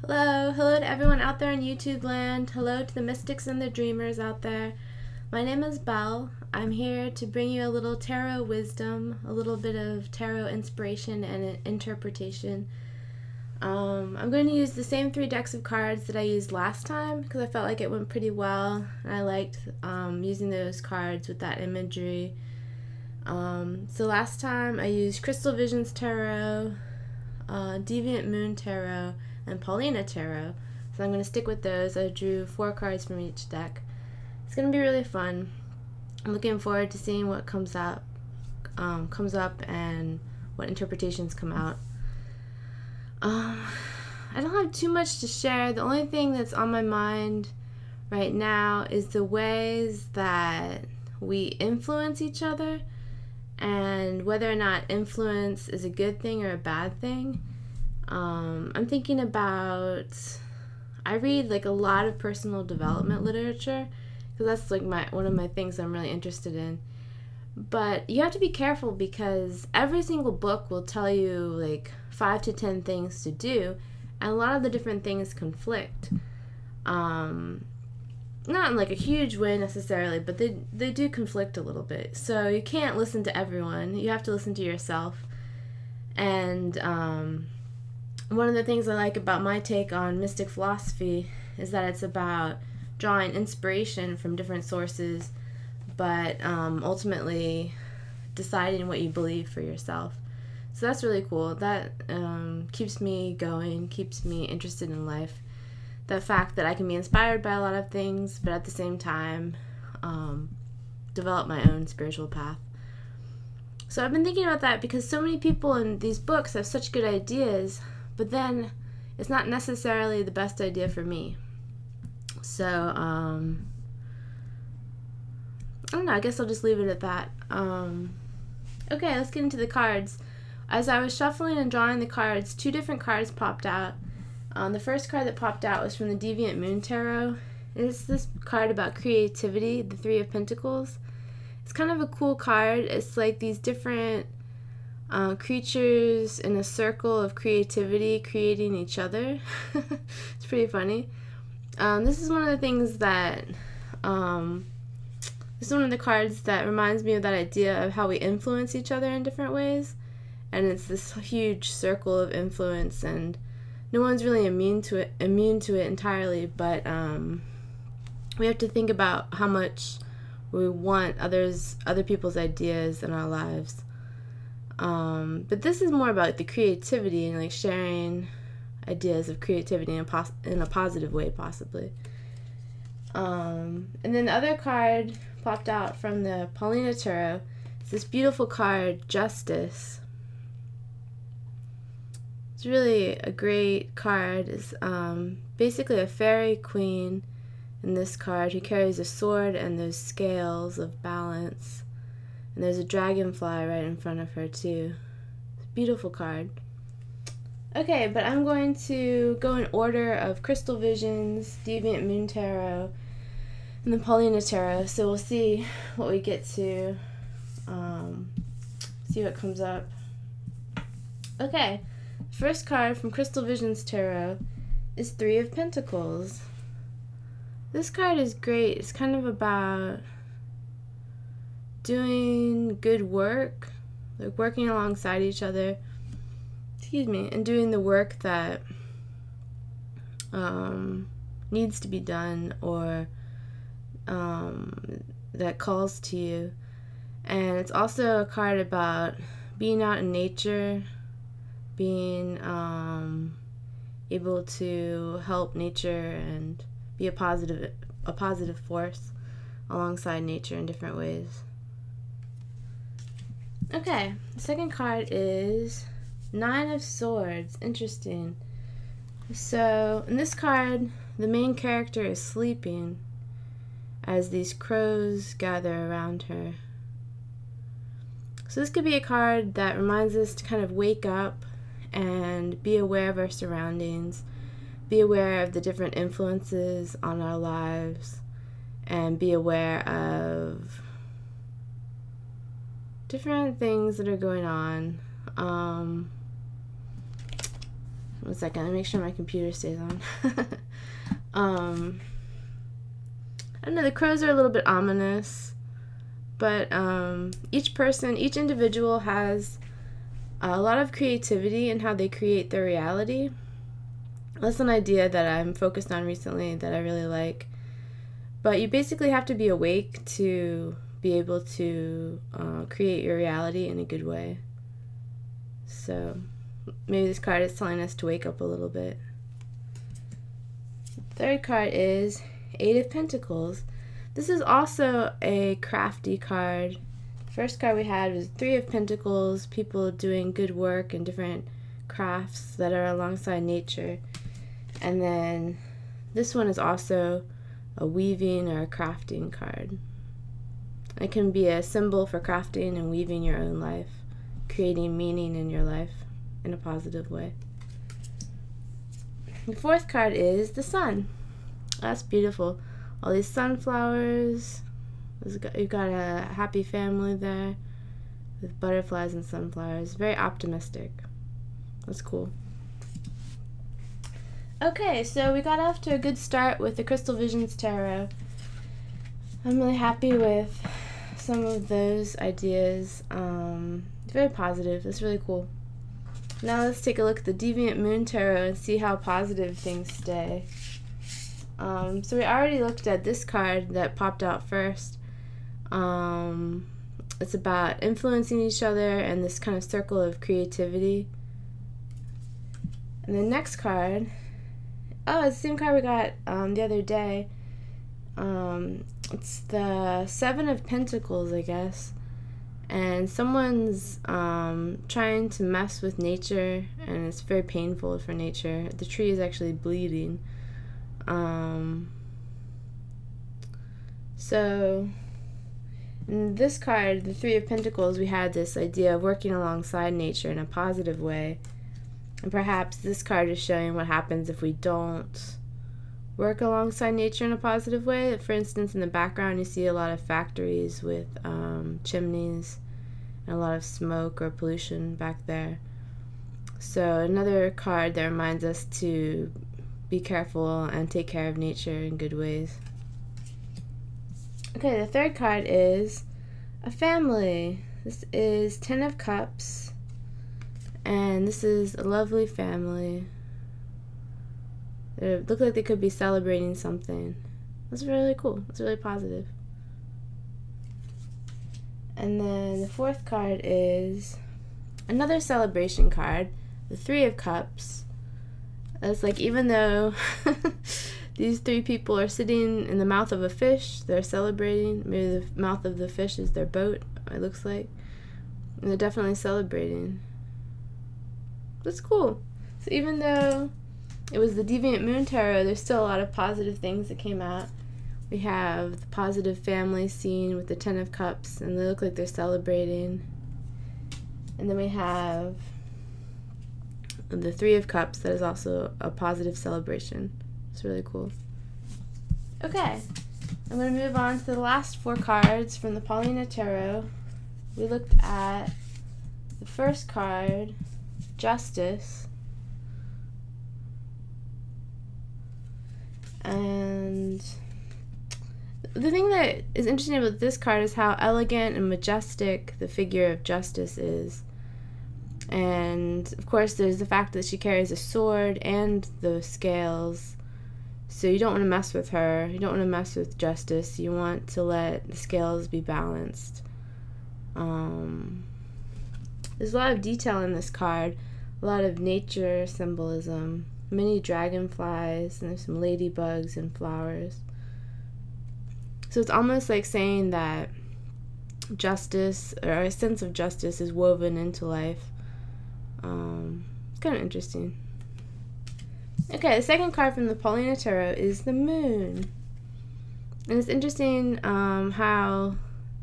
Hello to everyone out there in YouTube land. Hello to the mystics and the dreamers out there. My name is Belle. I'm here to bring you a little tarot wisdom, a little bit of tarot inspiration and interpretation. I'm going to use the same 3 decks of cards that I used last time because I felt like it went pretty well, and I liked using those cards with that imagery. So last time I used Crystal Visions Tarot, Deviant Moon Tarot, and Paulina Tarot. So I'm going to stick with those. I drew 4 cards from each deck. It's going to be really fun. I'm looking forward to seeing what comes up and what interpretations come out. I don't have too much to share. The only thing that's on my mind right now is the ways that we influence each other and whether or not influence is a good thing or a bad thing. I'm thinking about, I read like a lot of personal development literature because that's like one of my things I'm really interested in. But you have to be careful because every single book will tell you like 5 to 10 things to do, and a lot of the different things conflict. Not in like a huge way necessarily, but they do conflict a little bit. So you can't listen to everyone. You have to listen to yourself. And one of the things I like about my take on mystic philosophy is that it's about drawing inspiration from different sources, but ultimately deciding what you believe for yourself. So that's really cool. That keeps me going, keeps me interested in life. The fact that I can be inspired by a lot of things, but at the same time develop my own spiritual path. So I've been thinking about that because so many people in these books have such good ideas, but then it's not necessarily the best idea for me. So, I don't know, I guess I'll just leave it at that. Okay, let's get into the cards. As I was shuffling and drawing the cards, 2 different cards popped out. The first card that popped out was from the Deviant Moon Tarot. It's this card about creativity, the 3 of Pentacles. It's kind of a cool card. It's like these different creatures in a circle of creativity creating each other. It's pretty funny. This is one of the things that this is one of the cards that reminds me of that idea of how we influence each other in different ways, and it's this huge circle of influence, and no one's really immune to it entirely, but we have to think about how much we want other people's ideas in our lives. But this is more about the creativity and like sharing ideas of creativity in a positive way, possibly. And then the other card popped out from the Paulina Tarot. It's this beautiful card, Justice. It's really a great card. It's basically a fairy queen in this card who carries a sword and those scales of balance. And there's a dragonfly right in front of her too. It's a beautiful card. Okay, but I'm going to go in order of Crystal Visions, Deviant Moon Tarot, and the Paulina Tarot. So we'll see what we get to, see what comes up. Okay, first card from Crystal Visions Tarot is 3 of Pentacles. This card is great. It's kind of about doing good work, like working alongside each other, and doing the work that needs to be done or that calls to you. And it's also a card about being out in nature, being able to help nature and be a positive force alongside nature in different ways. Okay, the second card is 9 of Swords. Interesting. So, in this card, the main character is sleeping as these crows gather around her. So this could be a card that reminds us to kind of wake up and be aware of our surroundings, be aware of the different influences on our lives, and be aware of different things that are going on. 1 second, let me make sure my computer stays on. I don't know, the crows are a little bit ominous, but each individual has a lot of creativity in how they create their reality. That's an idea that I'm focused on recently that I really like. But you basically have to be awake to be able to create your reality in a good way. So maybe this card is telling us to wake up a little bit. The third card is 8 of Pentacles. This is also a crafty card. The first card we had was 3 of Pentacles, people doing good work and different crafts that are alongside nature. And then this one is also a weaving or a crafting card. It can be a symbol for crafting and weaving your own life, creating meaning in your life in a positive way. The fourth card is the sun. That's beautiful. All these sunflowers. You've got a happy family there with butterflies and sunflowers. Very optimistic. That's cool. Okay, so we got off to a good start with the Crystal Visions Tarot. I'm really happy with some of those ideas. It's very positive. It's really cool. Now let's take a look at the Deviant Moon Tarot and see how positive things stay. So we already looked at this card that popped out first. It's about influencing each other and this kind of circle of creativity. And the next card, oh, it's the same card we got the other day. It's the 7 of Pentacles, I guess. And someone's trying to mess with nature, and it's very painful for nature. The tree is actually bleeding. So in this card, the 3 of Pentacles, we had this idea of working alongside nature in a positive way. And perhaps this card is showing what happens if we don't work alongside nature in a positive way. For instance, in the background you see a lot of factories with chimneys and a lot of smoke or pollution back there. So another card that reminds us to be careful and take care of nature in good ways. Okay, the third card is a family. This is 10 of Cups, and this is a lovely family. They look like they could be celebrating something. That's really cool. That's really positive. And then the fourth card is another celebration card, the 3 of Cups. It's like, even though these 3 people are sitting in the mouth of a fish, they're celebrating. Maybe the mouth of the fish is their boat, it looks like. And they're definitely celebrating. That's cool. So even though it was the Deviant Moon Tarot, there's still a lot of positive things that came out. We have the positive family scene with the 10 of Cups, and they look like they're celebrating. And then we have the 3 of Cups, that is also a positive celebration. It's really cool. Okay, I'm going to move on to the last 4 cards from the Paulina Tarot. We looked at the first card, Justice. And the thing that is interesting about this card is how elegant and majestic the figure of Justice is. And of course there's the fact that she carries a sword and the scales. So you don't want to mess with her. You don't want to mess with Justice. You want to let the scales be balanced. There's a lot of detail in this card. A lot of nature symbolism. Many dragonflies, and there's some ladybugs and flowers. So it's almost like saying that justice, or a sense of justice, is woven into life. It's kind of interesting. Okay, the second card from the Paulina Tarot is the Moon. And it's interesting how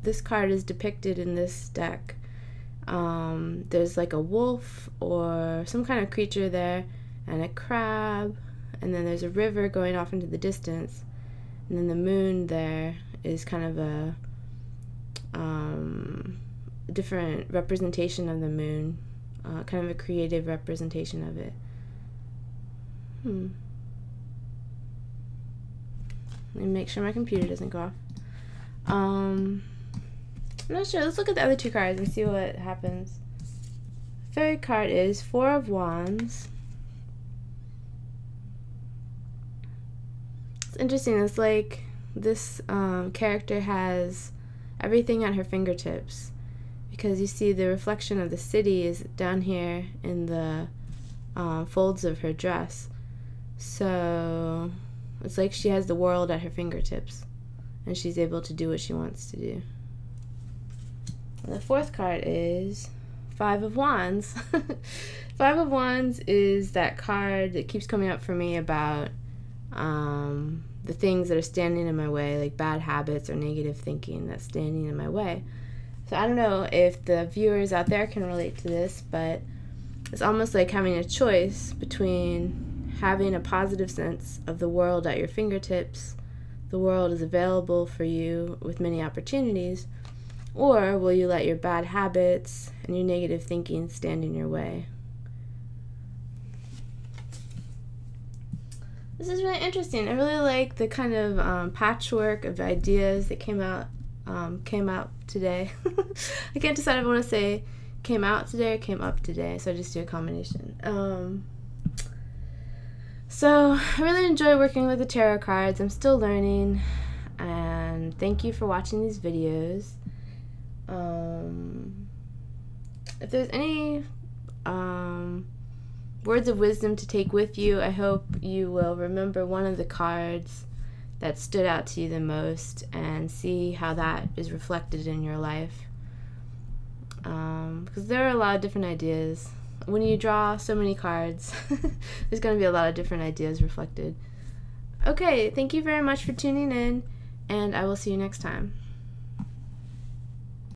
this card is depicted in this deck. There's like a wolf or some kind of creature there, and a crab, and then there's a river going off into the distance, and then the moon there is kind of a different representation of the moon, kind of a creative representation of it. Let me make sure my computer doesn't go off. I'm not sure. Let's look at the other two cards and see what happens. Third card is Four of Wands. It's interesting. It's like this character has everything at her fingertips, because you see the reflection of the city is down here in the folds of her dress. So it's like she has the world at her fingertips and she's able to do what she wants to do. And the fourth card is Five of Wands. Five of Wands is that card that keeps coming up for me about the things that are standing in my way, like bad habits or negative thinking that's standing in my way. So I don't know if the viewers out there can relate to this, but it's almost like having a choice between having a positive sense of the world at your fingertips, the world is available for you with many opportunities, or will you let your bad habits and your negative thinking stand in your way? This is really interesting. I really like the kind of patchwork of ideas that came out today. I can't decide if I want to say came out today or came up today, so I just do a combination. So I really enjoy working with the tarot cards. I'm still learning, and thank you for watching these videos. If there's any words of wisdom to take with you, I hope you will remember one of the cards that stood out to you the most and see how that is reflected in your life. Because there are a lot of different ideas. When you draw so many cards, there's going to be a lot of different ideas reflected. Okay, thank you very much for tuning in, and I will see you next time.